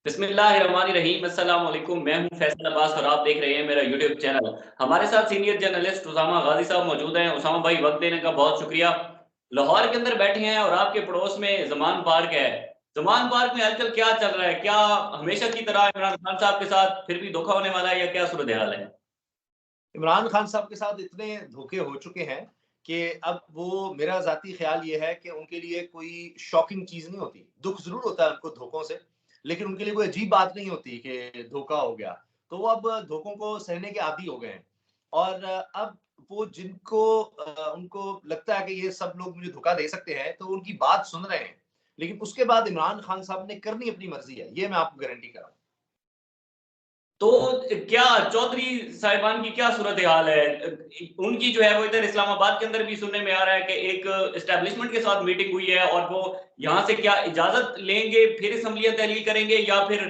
बिस्मिल्लाहिर्रहमानिर्रहीम। अस्सलाम वालेकुम। मैं हूं फैसल अब्बास और आप देख रहे हैं मेरा यूट्यूब चैनल। हमारे साथ सीनियर जर्नलिस्ट उसामा गाजी साहब मौजूद हैं। उसामा भाई, वक्त देने का बहुत शुक्रिया। लाहौर के अंदर बैठे हैं और आपके पड़ोस में जमान पार्क है। जमान पार्क में आजकल क्या चल रहा है? क्या हमेशा की तरह इमरान खान साहब के साथ फिर भी धोखा होने वाला है या क्या सूरत हाल है? इमरान खान साहब के साथ इतने धोखे हो चुके हैं कि अब वो मेरा ज़ाती ख़्याल ये है कि उनके लिए कोई शॉकिंग चीज़ नहीं होती। दुःख ज़रूर होता है उनको धोखों से, लेकिन उनके लिए कोई अजीब बात नहीं होती कि धोखा हो गया। तो वो अब धोखों को सहने के आदी हो गए हैं और अब वो उनको लगता है कि ये सब लोग मुझे धोखा दे सकते हैं, तो उनकी बात सुन रहे हैं। लेकिन उसके बाद इमरान खान साहब ने करनी अपनी मर्ज़ी है, ये मैं आपको गारंटी कर रहा हूँ। तो क्या चौधरी साहिबान की क्या सूरत हाल है? उनकी जो है वो इधर इस्लामाबाद के अंदर भी सुनने में आ रहा है कि एक एस्टेब्लिशमेंट के साथ मीटिंग हुई है और वो यहाँ से क्या इजाजत लेंगे, फिर असम्बलियां तहलील करेंगे या फिर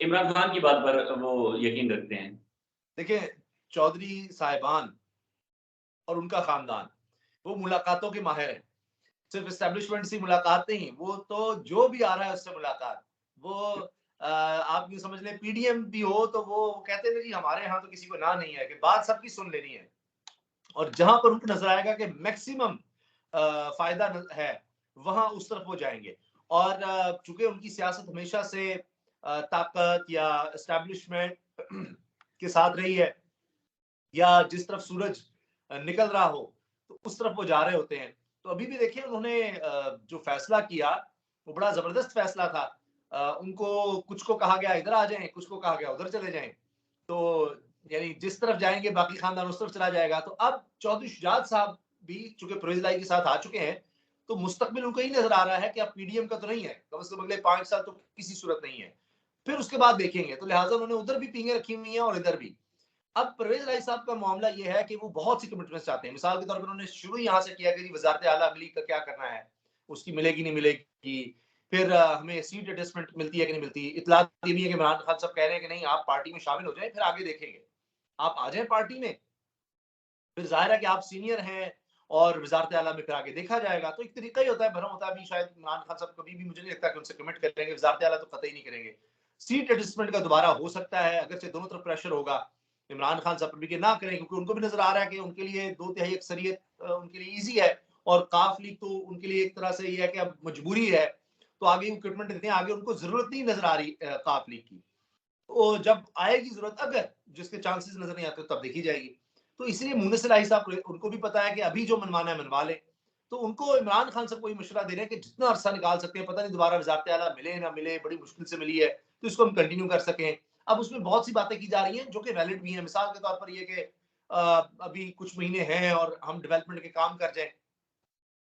इमरान खान की बात पर वो यकीन रखते हैं? देखिए, चौधरी साहिबान और उनका ख़ानदान, वो मुलाकातों के माहिर हैं। सिर्फ एस्टेब्लिशमेंट से मुलाकात नहीं, वो तो जो भी आ रहा है उससे मुलाकात। वो आप यूँ समझ लें पीडीएम भी हो तो वो कहते हैं ना जी हमारे यहाँ तो किसी को ना नहीं है कि बात सबकी सुन लेनी है। और जहाँ पर उनको नज़र आएगा कि मैक्सिमम फ़ायदा न है, वहाँ उस तरफ वो जाएँगे। और चूँकि उनकी सियासत हमेशा से ताकत या एस्टेब्लिशमेंट के साथ रही है या जिस तरफ सूरज निकल रहा हो, तो उस तरफ वो जा रहे होते हैं। तो अभी भी देखिए उन्होंने जो फ़ैसला किया, वो बड़ा ज़बरदस्त फ़ैसला था। उनको कुछ को कहा गया इधर आ जाएँ, कुछ को कहा गया उधर चले जाएँ। तो यानी जिस तरफ जाएँगे बाकी ख़ानदान उस तरफ चला जाएगा। तो अब चौधरी शुजात साहब भी चूँकि परवेज़ इलाही के साथ आ चुके हैं, तो मुस्तकबिल उनको यही नज़र आ रहा है कि अब पीडीएम का तो नहीं है, कम से कम अगले 5 साल तो किसी सूरत नहीं है। फिर उसके बाद देखेंगे, तो लिहाज़ा उन्होंने उधर भी पींगे रखी हुई हैं और इधर भी। अब परवेज़ इलाही साहब का मामला ये है कि वो बहुत सी कमिटमेंट्स चाहते हैं। मिसाल के तौर पर उन्होंने शुरू यहाँ से किया कि जी वज़ारत आला अमली का क्या करना है, उसकी मिलेगी नहीं मिलेगी। फिर हमें सीट एडजस्टमेंट मिलती है कि नहीं मिलती। इत्तलात ये भी है कि इमरान खान साहब कह रहे हैं कि नहीं आप पार्टी में शामिल हो जाएँ, फिर आगे देखेंगे। आप आ जाएँ पार्टी में, फिर ज़ाहिर है कि आप सीनियर हैं और वज़ारत आला में फिर आगे देखा जाएगा। तो एक तरीका ही होता है, भरम होता है। अभी शायद इमरान खान साहब कभी भी मुझे नहीं लगता कि उनसे कमिट करेंगे, वज़ारत आला तो कतई नहीं करेंगे। सीट एडजस्टमेंट का दोबारा हो सकता है, अगरचे दोनों तरफ प्रेशर होगा। इमरान खान साहब पर भी कि ना करें क्योंकि उनको भी नज़र आ रहा है कि उनके लिए 2 तिहाई अक्सरियत उनके लिए ईज़ी है और काफ लीग तो उनके लिए एक तरह से ये है कि अब मजबूरी है। तो आगे वो कमिटमेंट देते हैं, आगे उनको ज़रूरत नहीं नज़र आ रही काफ लीग की। तो जब आएगी ज़रूरत, अगर जिसके चांसेस नज़र नहीं आते, तब देखी जाएगी। तो इसलिए मुनस्सिर इलाही साहब उनको भी पता है कि अभी जो मनवाना है मनवा लें। तो उनको इमरान खान साहब को ये मशवरा दे रहे हैं कि जितना अरसा निकाल सकते हैं, पता नहीं दोबारा वज़ारत आला मिले ना मिले, बड़ी मुश्किल से मिली है, तो इसको हम कंटिन्यू कर सकें। अब उसमें बहुत सी बातें की जा रही हैं जो कि वैलिड भी हैं। मिसाल के तौर पर ये कि अभी कुछ महीने हैं और हम डेवलपमेंट के काम कर जाएँ।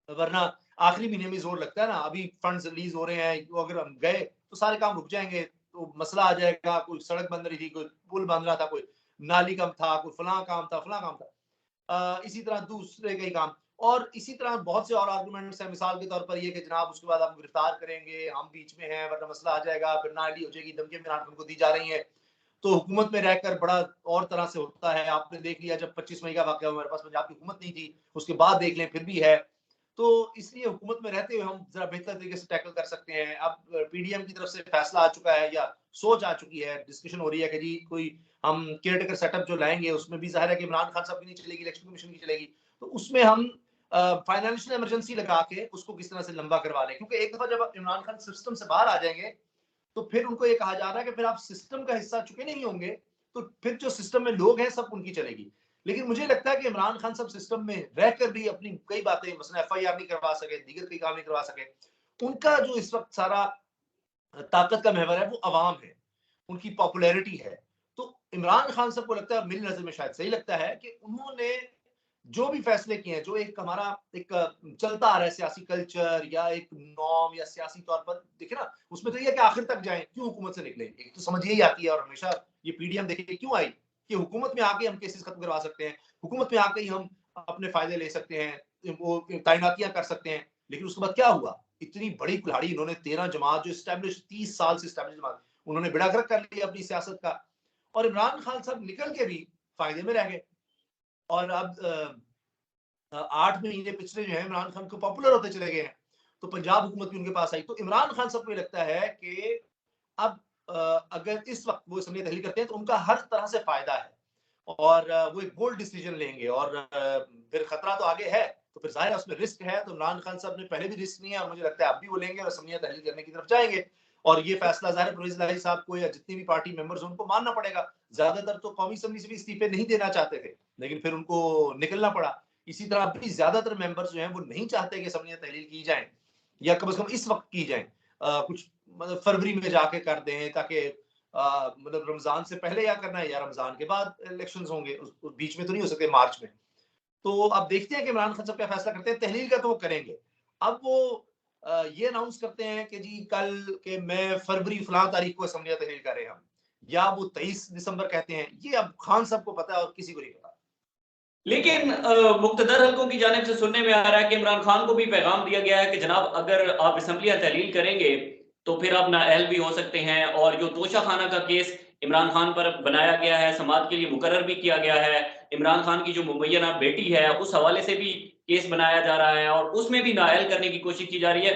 वरना आखिरी महीने में ज़ोर लगता है ना, अभी फंड्स रिलीज़ हो रहे हैं, तो अगर हम गए तो सारे काम रुक जाएँगे, तो मसला आ जाएगा, कोई सड़क बन रही थी, कोई पुल बन रहा था, कोई नाली कम था, कोई फलाँ काम था, फलाँ काम था। इसी तरह दूसरे कई काम और इसी तरह बहुत से और आर्गुमेंट्स हैं। मिसाल के तौर पर ये कि जनाब उसके बाद आप गिरफ्तार करेंगे, हम बीच में हैं वरना मसला आ जाएगा, फिर नाअहली हो जाएगी, धमकियाँ इमरान खान को दी जा रही हैं। तो हुकूमत में रहकर बड़ा और तरह से होता है। आपने देख लिया जब 25 मई का वाक़या हुआ, हमारे पास पंजाब की हुकूमत नहीं थी, उसके बाद देख लें फिर भी है। तो इसलिए हुकूमत में रहते हुए हम ज़रा बेहतर तरीके से टैकल कर सकते हैं। अब पीडीएम की तरफ से फैसला आ चुका है या सोच आ चुकी है, डिस्कशन हो रही है कि जी कोई हम केयरटेकर सेटअप जो लाएँगे, उसमें भी ज़ाहिर है कि इमरान खान साहब की नहीं चलेगी, इलेक्शन कमीशन की चलेगी। तो उसमें हम फाइनेंशियल इमरजेंसी लगा के उसको किस तरह से लंबा करवा लें। क्योंकि एक दफ़ा जब इमरान खान सिस्टम से बाहर आ जाएँगे, तो फिर उनको ये कहा जा रहा है कि फिर आप सिस्टम का हिस्सा चुके नहीं होंगे, तो फिर जो सिस्टम में लोग हैं सब उनकी चलेगी। लेकिन मुझे लगता है कि इमरान खान साहब सिस्टम में रहकर भी अपनी कई बातें मसलन एफआईआर नहीं करवा सके, दीगर कई काम नहीं करवा सके। उनका जो इस वक़्त सारा ताकत का महवर है वो अवाम है, उनकी पॉपुलैरिटी है। तो इमरान खान साहब को लगता है, मेरी नज़र में शायद सही लगता है कि उन्होंने जो भी फैसले किए हैं, जो एक हमारा एक चलता आ रहा है सियासी कल्चर या एक नॉर्म या सियासी तौर पर देखिए ना, उसमें तो ये है कि आखिर तक जाएँ, क्यों हुकूमत से निकले? एक तो समझ यही आती है और हमेशा ये पीडीएम देखिए क्यों आई? कि हुकूमत में आके हम केसेस खत्म करवा सकते हैं, हुकूमत में आके ही हम अपने फ़ायदे ले सकते हैं, वो तैनातियाँ कर सकते हैं। लेकिन उसके बाद क्या हुआ? इतनी बड़ी कुल्हाड़ी इन्होंने 13 जमात जो एस्टेब्लिश 30 साल से एस्टेब्लिश जमात, उन्होंने बेड़ा गर्क कर लिया अपनी सियासत का और इमरान खान साहब निकल के भी फ़ायदे में रह गए और अब 8 महीने पिछले जो है इमरान खान को पॉपुलर होते चले गए हैं। तो पंजाब हुकूमत भी उनके पास आई। तो इमरान खान साहब को ये लगता है कि अब अगर इस वक्त वो असम्बली तहलील करते हैं तो उनका हर तरह से फायदा है और वो एक बोल्ड डिसीजन लेंगे और फिर खतरा तो आगे है, तो फिर जाहिर है उसमें रिस्क है। तो इमरान खान साहब ने पहले भी रिस्क लिया और मुझे लगता है अब भी वो लेंगे और असम्बलियां तहलील करने की तरफ जाएंगे। और ये फैसला जाहिर है परवेज इलाही साहब को या जितनी भी पार्टी मेंबर्स हैं उनको मानना पड़ेगा। ज्यादातर तो कौमी असम्बली से भी इस्तीफे नहीं देना चाहते थे, लेकिन फिर उनको निकलना पड़ा। इसी तरह अभी ज्यादातर मेंबर्स जो हैं वो नहीं चाहते कि असम्बलियां तहलील की जाएं या कम से कम इस वक्त की जाएं। कुछ मतलब फरवरी में जाके कर दें ताकि मतलब रमजान से पहले या करना है या रमजान के बाद इलेक्शंस होंगे, उस बीच में तो नहीं हो सकते मार्च में। तो अब देखते हैं कि इमरान खान साहब क्या फैसला करते हैं। तहलील का तो वो करेंगे। अब वो ये अनाउंस करते हैं कि जी कल के मैं फरवरी फलां तारीख को असम्बलियां तहलील कर रहे हैं हम, या वो 23 दिसंबर कहते हैं, ये अब खान साहब को पता है और किसी को नहीं पता। लेकिन मुक़्तदर हल्कों की जानिब से सुनने में आ रहा है कि इमरान खान को भी पैगाम दिया गया है कि जनाब अगर आप असम्बलियाँ तहलील करेंगे, तो फिर आप नाअहल भी हो सकते हैं और जो तोशाखाना का केस इमरान खान पर बनाया गया है, समाअत के लिए मुकर्रर भी किया गया है, इमरान खान की जो मुबैना बेटी है, उस हवाले से भी केस बनाया जा रहा है और उसमें भी नाअहल करने की कोशिश की जा रही है।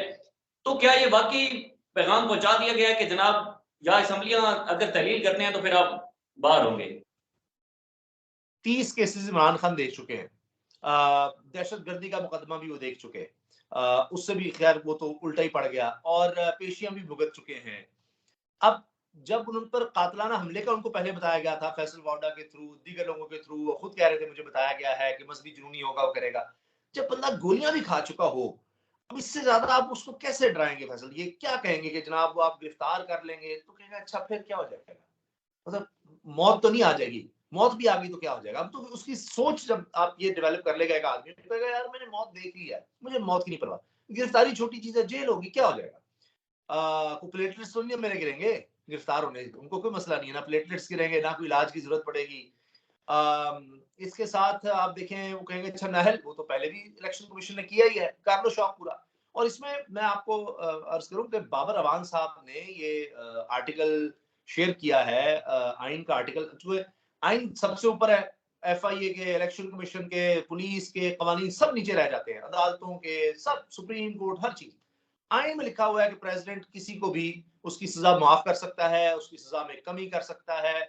तो क्या ये वाक़ई पैगाम पहुँचा दिया गया है कि जनाब या असम्बलियाँ अगर तहलील करते हैं, तो फिर आप बाहर होंगे? 30 केसेस इमरान खान देख चुके हैं। दहशतगर्दी का मुकदमा भी वो देख चुके हैं। उससे भी खैर वो तो उल्टा ही पड़ गया और पेशियां भी भुगत चुके हैं। अब जब उन पर कातलाना हमले का उनको पहले बताया गया था फैसल वाडा के थ्रू, दीगर लोगों के थ्रू, वो खुद कह रहे थे मुझे बताया गया है कि मजहबी जुनूनी होगा वो करेगा। जब बंदा गोलियां भी खा चुका हो, अब इससे ज्यादा आप उसको कैसे डराएंगे फैसल? ये क्या कहेंगे कि जनाब वो आप गिरफ्तार कर लेंगे तो कहेगा अच्छा फिर क्या हो जाएगा? मतलब मौत तो नहीं आ जाएगी, मौत भी आ गई तो क्या हो जाएगा? अब तो उसकी सोच जब आप ये डेवलप कर लेगा एक आदमी, तो कहेगा यार मैंने मौत देख ली है, मुझे मौत की नहीं परवाह। गिरफ्तारी छोटी चीज है, जेल होगी, क्या हो जाएगा? को प्लेटलेट्स तो नहीं मेरे गिरेंगे गिरफ्तार होने, उनको कोई मसला नहीं है, ना प्लेटलेट्स गिरेंगे, ना कोई इलाज की जरूरत पड़ेगी। इसके साथ आप देखें वो कहेंगे अच्छा नाहल, वो तो पहले भी इलेक्शन कमीशन ने किया ही है, कर लो शौक पूरा। और इसमें मैं आपको अर्ज करूं कि बाबर अवान साहब ने ये आर्टिकल शेयर किया है, आइन का आर्टिकल, जो आइन सबसे ऊपर है, एफआईए के, इलेक्शन कमीशन के, पुलिस के कवानीन सब नीचे रह जाते हैं, अदालतों के, सब सुप्रीम कोर्ट, हर चीज। आइन में लिखा हुआ है कि प्रेसिडेंट किसी को भी उसकी सजा माफ कर सकता है, उसकी सजा में कमी कर सकता है,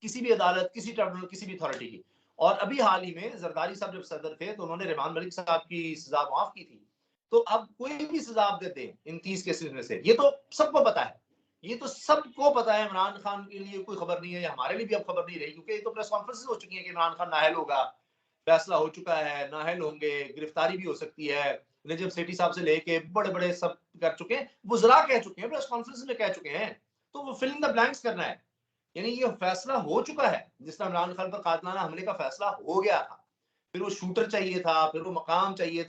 किसी भी अदालत, किसी ट्रिब्यूनल, किसी भी अथॉरिटी की। और अभी हाल ही में जरदारी साहब जब सदर थे तो उन्होंने रहमान मलिक साहब की सजा माफ की थी। तो अब कोई भी सजा आप देते हैं इन 30 केसेस में से, ये तो सबको पता है, ये तो सबको पता है। इमरान खान के लिए कोई खबर नहीं है या हमारे लिए भी अब खबर नहीं रही, क्योंकि ये तो प्रेस कॉन्फ्रेंस हो चुकी है कि इमरान खान नाहल होगा, फैसला हो चुका है, नाहल होंगे, गिरफ्तारी भी हो सकती है। नजब सेठी साहब से लेके बड़े बड़े सब कर चुके हैं, वुजरा कह चुके हैं, प्रेस कॉन्फ्रेंस में कह चुके हैं। तो वो फिल इन द ब्लैंक्स करना है, यानी ये फैसला हो चुका है। जिस तरह इमरान खान पर कातलाना हमले का फैसला हो गया था, फिर वो शूटर चाहिए था, फिर वो मकाम चाहिए था।